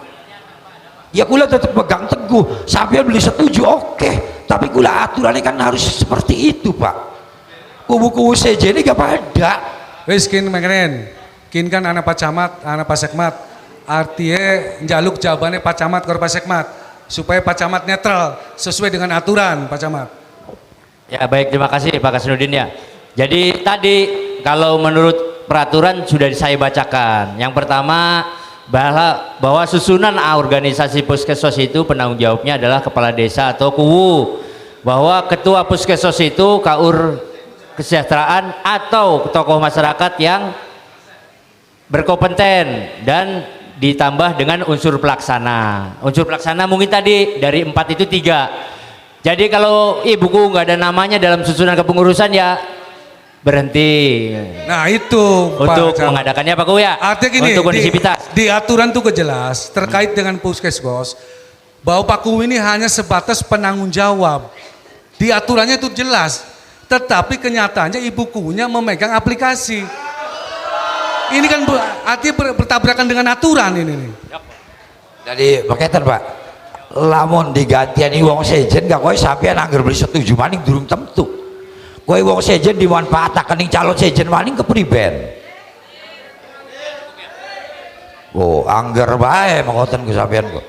Ya gula tetap pegang teguh sampai beli setuju oke. Tapi gula aturannya kan harus seperti itu Pak. Kubu-kubu saja ini gak pada. Wis kin mengeren. Kin kan anak Pak Camat, anak Pak Sekmat. Artinya jaluk jawabannya Pak Camat ke Pak Sekmat supaya Pak Camat netral sesuai dengan aturan Pak Camat. Ya baik, terima kasih Pak Kasnudin ya. Jadi tadi kalau menurut peraturan sudah saya bacakan. Yang pertama bahwa susunan organisasi puskesmas itu penanggung jawabnya adalah kepala desa atau kuwu. Bahwa ketua puskesmas itu kaur kesejahteraan atau tokoh masyarakat yang berkompeten dan ditambah dengan unsur pelaksana. Unsur pelaksana mungkin tadi dari 4 itu 3. Jadi kalau ibuku nggak ada namanya dalam susunan kepengurusan ya berhenti. Nah itu untuk Pak mengadakannya Pak Ku ya. Artinya gini, untuk kondisivitas. di aturan tuh kejelas terkait dengan puskesmas bahwa Pak Ku ini hanya sebatas penanggung jawab. Di aturannya itu jelas. Tetapi kenyataannya ibu kunya memegang aplikasi. Ini kan artinya bertabrakan dengan aturan ini nih. Jadi berkaitan Pak. Lamun digantian wong sejen gak kowe sampean anggar beli setuju maning durung tentu. Kowe wong sejen dimanfaataken ning calon sejen maning kepriben. Oh, anggar bae mengoten ku sampean kok.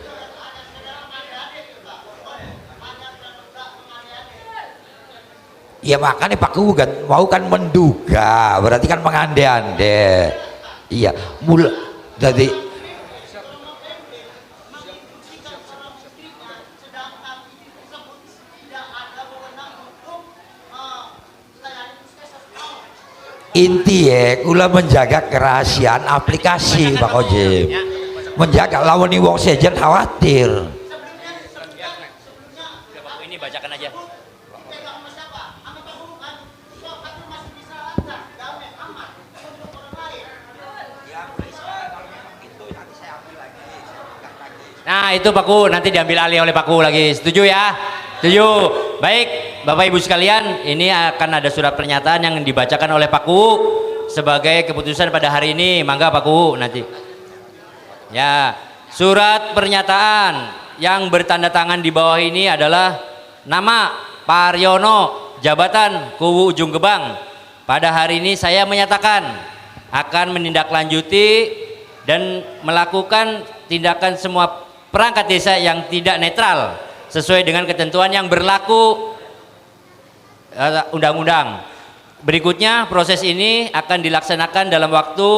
Ya makanya Pak Ku kan mau kan menduga, berarti kan mengande-ande. Iya, jadi intinya kula menjaga kerahasiaan aplikasi Pak Ojim, menjaga lawan wong sejen khawatir. Ini bacakan aja. Nah itu Pak Ku nanti diambil alih oleh Pak Ku lagi, setuju ya? Setuju. Baik Bapak Ibu sekalian, ini akan ada surat pernyataan yang dibacakan oleh Pak Ku sebagai keputusan pada hari ini. Mangga Pak Ku nanti. Ya, surat pernyataan yang bertanda tangan di bawah ini adalah nama Pak Aryono, jabatan Kuwu Ujung Gebang. Pada hari ini saya menyatakan akan menindaklanjuti dan melakukan tindakan semua perangkat desa yang tidak netral sesuai dengan ketentuan yang berlaku undang-undang. Berikutnya proses ini akan dilaksanakan dalam waktu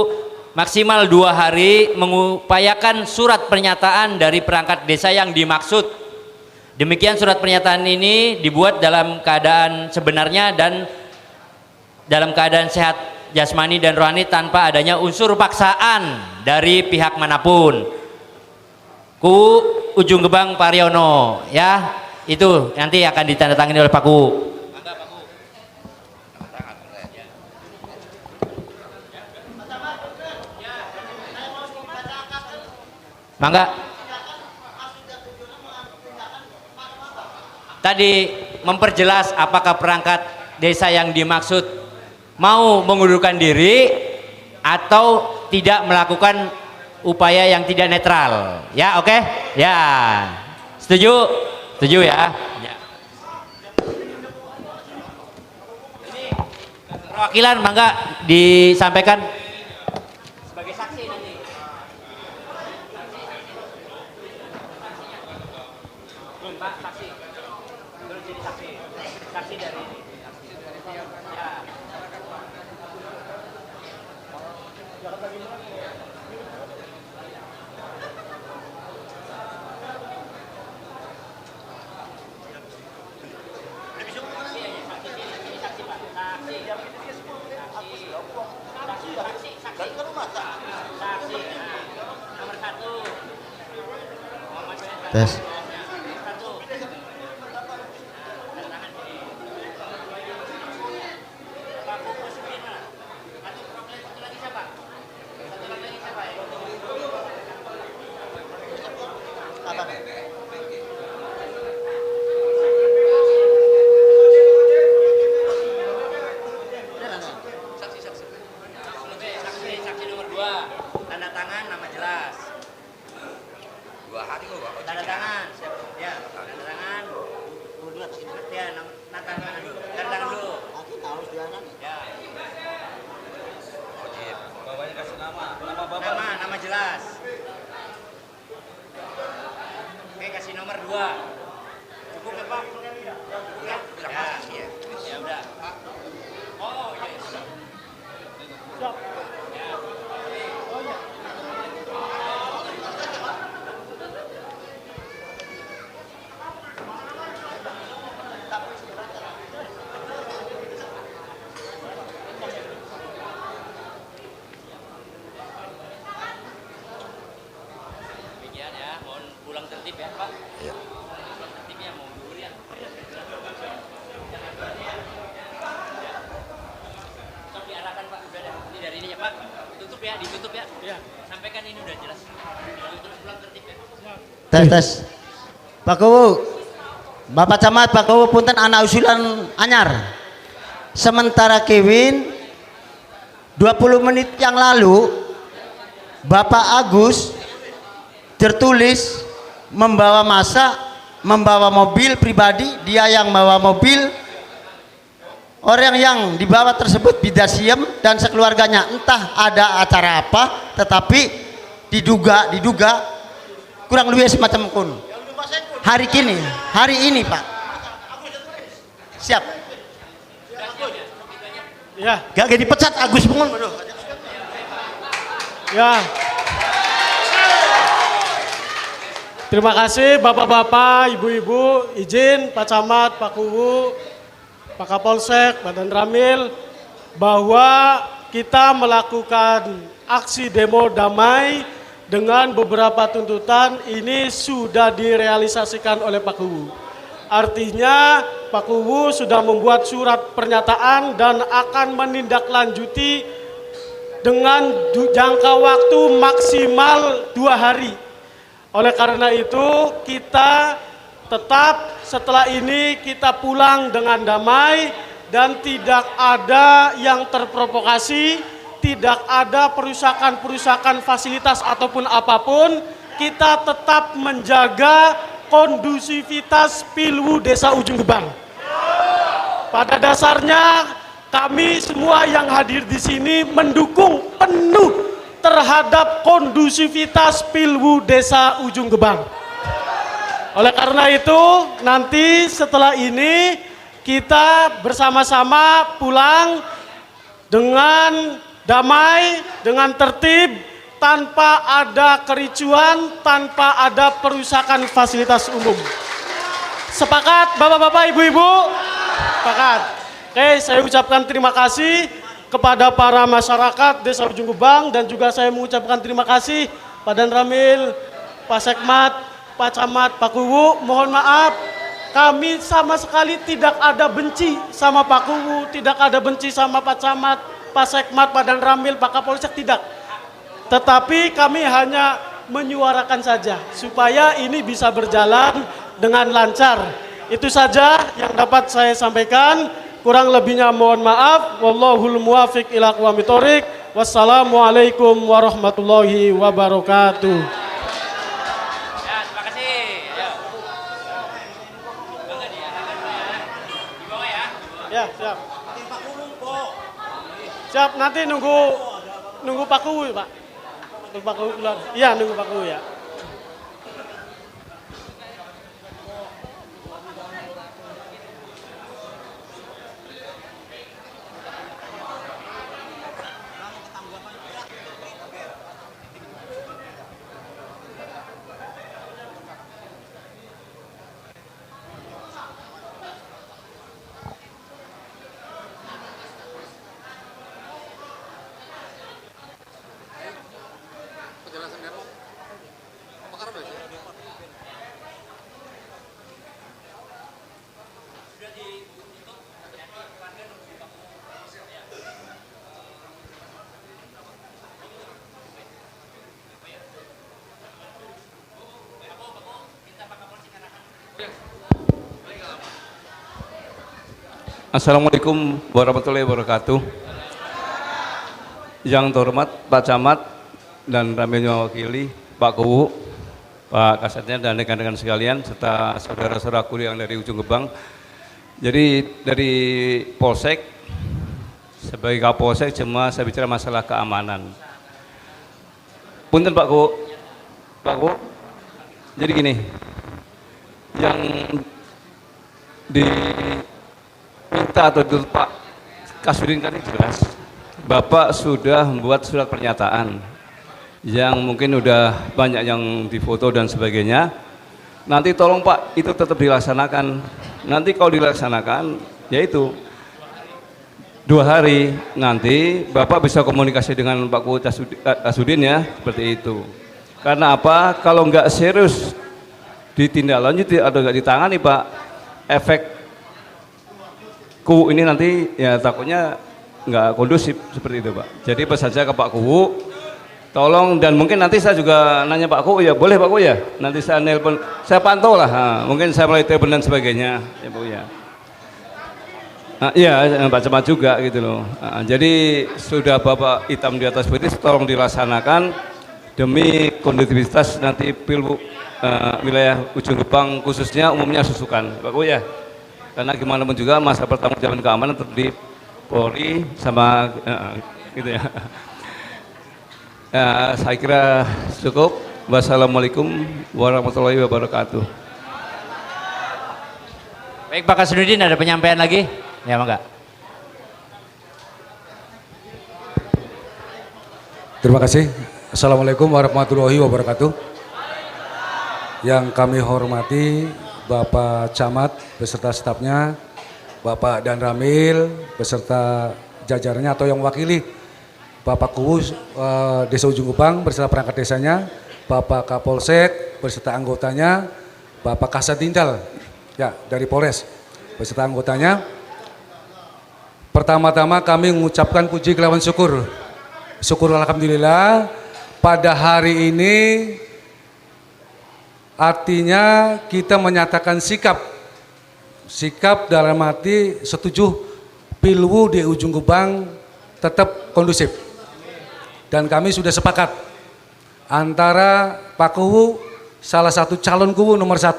maksimal 2 hari, mengupayakan surat pernyataan dari perangkat desa yang dimaksud. Demikian surat pernyataan ini dibuat dalam keadaan sebenarnya dan dalam keadaan sehat jasmani dan rohani tanpa adanya unsur paksaan dari pihak manapun. Ku Ujung Gebang Pariono ya, itu nanti akan ditandatangani oleh Pak Ku. Mangga. Tadi memperjelas apakah perangkat desa yang dimaksud mau mengundurkan diri atau tidak melakukan upaya yang tidak netral ya. Oke ya, Setuju? Setuju ya? Ya. Ini perwakilan mangga disampaikan sebagai saksi nanti. Belum Pak, saksi. Belum jadi saksi. Saksi dari ini. Ya. Tes. Saksi nomor 2, tanda tangan nama jelas. 2 hari kok Pak. Tanda tangan, ya, tanda tangan. Ya, tanda tangan dulu. Tanda tangan dulu. Ya. Bawahnya kasih nama Nama jelas. Oke, kasih nomor 2. Cukup ya Pak? Ya, ya. Ya udah. Oh, iya. Siap. Demikian ya, mohon pulang tertib ya Pak. Iya. Pulang tertibnya mau dulu ya. Stop diarahkan Pak, udah dah. Ini dari ini ya Pak. Tutup ya, ditutup ya. Ya. Sampaikan ini udah jelas. Terus pulang tertib ya. Tes. Pak Kuwu, Bapak Camat, Pak Kuwu punten anak usulan anyar. Sementara Kevin 20 menit yang lalu Bapak Agus tertulis membawa masa, membawa mobil pribadi, dia yang bawa mobil. Orang yang dibawa tersebut bidasiem dan sekeluarganya, entah ada acara apa, tetapi diduga kurang lebih semacam kun. Hari ini Pak. Siap. Ya. Gak dipecat Agus Bungun. Ya. Terima kasih Bapak-bapak, Ibu-ibu, izin Pak Camat, Pak Kuwu, Pak Kapolsek, Badan Ramil, bahwa kita melakukan aksi demo damai dengan beberapa tuntutan ini sudah direalisasikan oleh Pak Kuwu. Artinya Pak Kuwu sudah membuat surat pernyataan dan akan menindaklanjuti dengan jangka waktu maksimal 2 hari. Oleh karena itu kita tetap setelah ini kita pulang dengan damai dan tidak ada yang terprovokasi, tidak ada perusakan-perusakan fasilitas ataupun apapun. Kita tetap menjaga kondusivitas Pilwu Desa Ujung Gebang. Pada dasarnya kami semua yang hadir di sini mendukung penuh terhadap kondusivitas Pilwu Desa Ujung Gebang. Oleh karena itu, nanti setelah ini kita bersama-sama pulang dengan damai, dengan tertib, tanpa ada kericuan, tanpa ada perusakan fasilitas umum. Sepakat Bapak-bapak, Ibu-ibu? Sepakat. Oke, saya ucapkan terima kasih kepada para masyarakat Desa Ujung Gebang dan juga saya mengucapkan terima kasih Pak Dan Ramil, Pak Sekmat, Pak Camat, Pak Kuwu. Mohon maaf, kami sama sekali tidak ada benci sama Pak Kuwu, tidak ada benci sama Pak Camat, Pak Sekmat, Pak Dan Ramil, Pak Kapolsek, tidak. Tetapi kami hanya menyuarakan saja supaya ini bisa berjalan dengan lancar. Itu saja yang dapat saya sampaikan. Kurang lebihnya mohon maaf. Wallahul muwafiq ila aqwamit thoriq. Wassalamualaikum warahmatullahi wabarakatuh. Ya, terima kasih. Ya. Ya, siap. Siap, nanti nunggu Pak Kuwu, Pak. Nunggu Pak Kuwu keluar. Iya, nunggu Pak Kuwu ya. Assalamualaikum warahmatullahi wabarakatuh. Yang terhormat Pak Camat dan kami mewakili Pak Kuwu, Pak Kasatnya dan rekan-rekan sekalian serta saudara-saudaraku yang dari ujung Gebang. Jadi dari Polsek, sebagai Kapolsek cuma saya bicara masalah keamanan. Punten Pak Kuwu, jadi gini, yang diminta atau dituntut Pak Kasudin tadi jelas, Bapak sudah membuat surat pernyataan yang mungkin udah banyak yang difoto dan sebagainya. Nanti tolong Pak itu tetap dilaksanakan. Nanti kalau dilaksanakan, yaitu 2 hari nanti Bapak bisa komunikasi dengan Pak Kuwu Kasudin ya, seperti itu. Karena apa? Kalau nggak serius ditindaklanjuti atau nggak ditangani Pak, efek Kuwu ini nanti ya takutnya nggak kondusif seperti itu Pak. Jadi pesan saya ke Pak Kuwu, tolong, dan mungkin nanti saya juga nanya Pak Kuwu ya, boleh Pak Kuwu ya? Nanti saya nelpon, saya pantau lah, mungkin saya mulai telepon dan sebagainya ya Pak ya. Iya Pak Camat juga gitu loh. Jadi sudah Bapak hitam di atas putih, tolong dilaksanakan demi kondusivitas nanti Pilgub wilayah ujung Gebang khususnya umumnya Susukan Pak Kuwu ya. Karena gimana pun juga masa pertanggungjawaban keamanan tetap di Polri sama gitu ya. Saya kira cukup. Wassalamualaikum warahmatullahi wabarakatuh. Baik Pak Kasudin, ada penyampaian lagi? Ya mangga. Terima kasih. Assalamualaikum warahmatullahi wabarakatuh. Yang kami hormati Bapak Camat beserta stafnya, Bapak Dan Ramil beserta jajarannya atau yang mewakili Bapak Kuwu Desa Ujung Gebang beserta perangkat desanya, Bapak Kapolsek beserta anggotanya, Bapak Kasat Intel ya dari Polres beserta anggotanya. Pertama-tama kami mengucapkan puji kelawan syukur. Syukur alhamdulillah pada hari ini artinya kita menyatakan sikap dalam arti setuju Pilwu di Ujung Gebang tetap kondusif. Dan kami sudah sepakat antara Pak Kuwu, salah satu calon Kuwu nomor 1,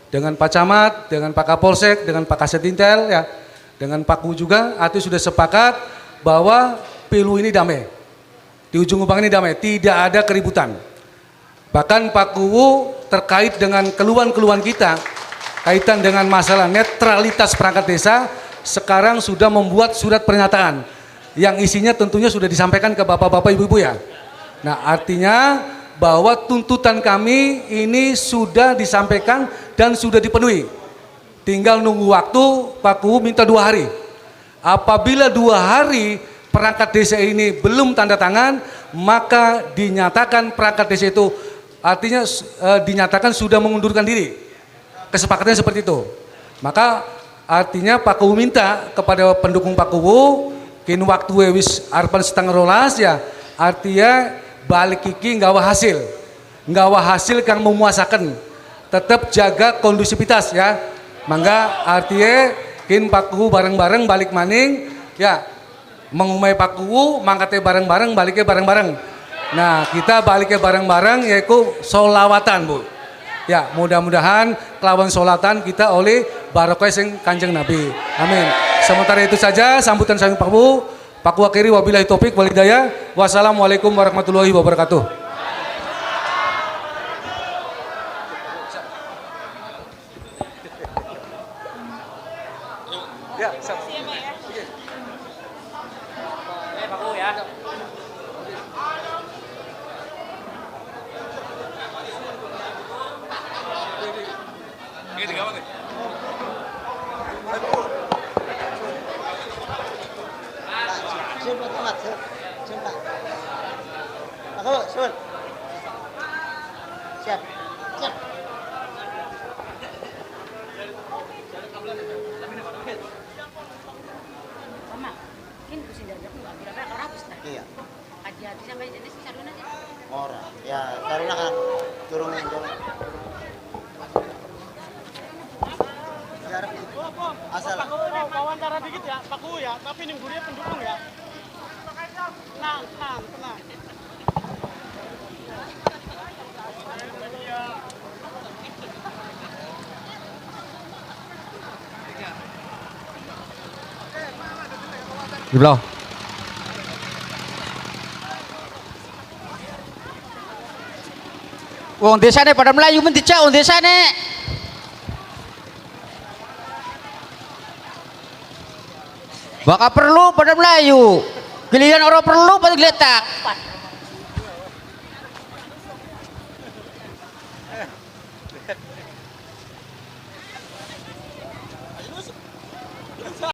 dengan Pak Camat, dengan Pak Kapolsek, dengan Pak Kasat Intel ya, dengan Pak Kuwu juga, artinya sudah sepakat bahwa Pilwu ini damai. Di Ujung Gebang ini damai, tidak ada keributan. Bahkan Pak Kuwu terkait dengan keluhan-keluhan kita kaitan dengan masalah netralitas perangkat desa, sekarang sudah membuat surat pernyataan yang isinya tentunya sudah disampaikan ke bapak-bapak ibu-ibu ya. Nah artinya bahwa tuntutan kami ini sudah disampaikan dan sudah dipenuhi. Tinggal nunggu waktu. Pak Kuwu minta 2 hari. Apabila 2 hari perangkat desa ini belum tanda tangan, maka dinyatakan perangkat desa itu artinya dinyatakan sudah mengundurkan diri. Kesepakatannya seperti itu. Maka artinya Pak Kuwu minta kepada pendukung Pak Kuwu, kin waktu wis arpan setengah rolas ya, artinya balik kiki nggawa hasil kang memuasakan, tetap jaga kondusivitas ya. Mangga artinya kin Pak Kuwu bareng-bareng balik maning ya, mengumai Pak Kuwu mangkatnya bareng-bareng, baliknya bareng-bareng. Nah kita baliknya bareng-bareng yaitu solawatan Bu ya, mudah-mudahan kelawan solatan kita oleh barokah sing Kanjeng Nabi, amin. Sementara itu saja sambutan saya Pak Bu. Pak Bu akhiri wabillahi taufik wal hidayah. Wassalamualaikum warahmatullahi wabarakatuh. Ya, Pak Bu ya. Sun, Pak Camat, Sun, Pak. Pak Bu, Sun. Siap. Siap. Mama, ini kusin dari aku nggak kira-kira kerapus nah. Iya. Aja sampai jadi saruna aja. Ora. Ya, karena kan turunin dong. Asal. Wawancara dikit ya, Pak Bu ya, tapi ninggurnya pendukung ya. Tenang, tenang, tenang. di belah. Wong desane pada Melayu men dicak wong desane. Baka perlu pada Melayu. Giliran orang perlu pada geletak.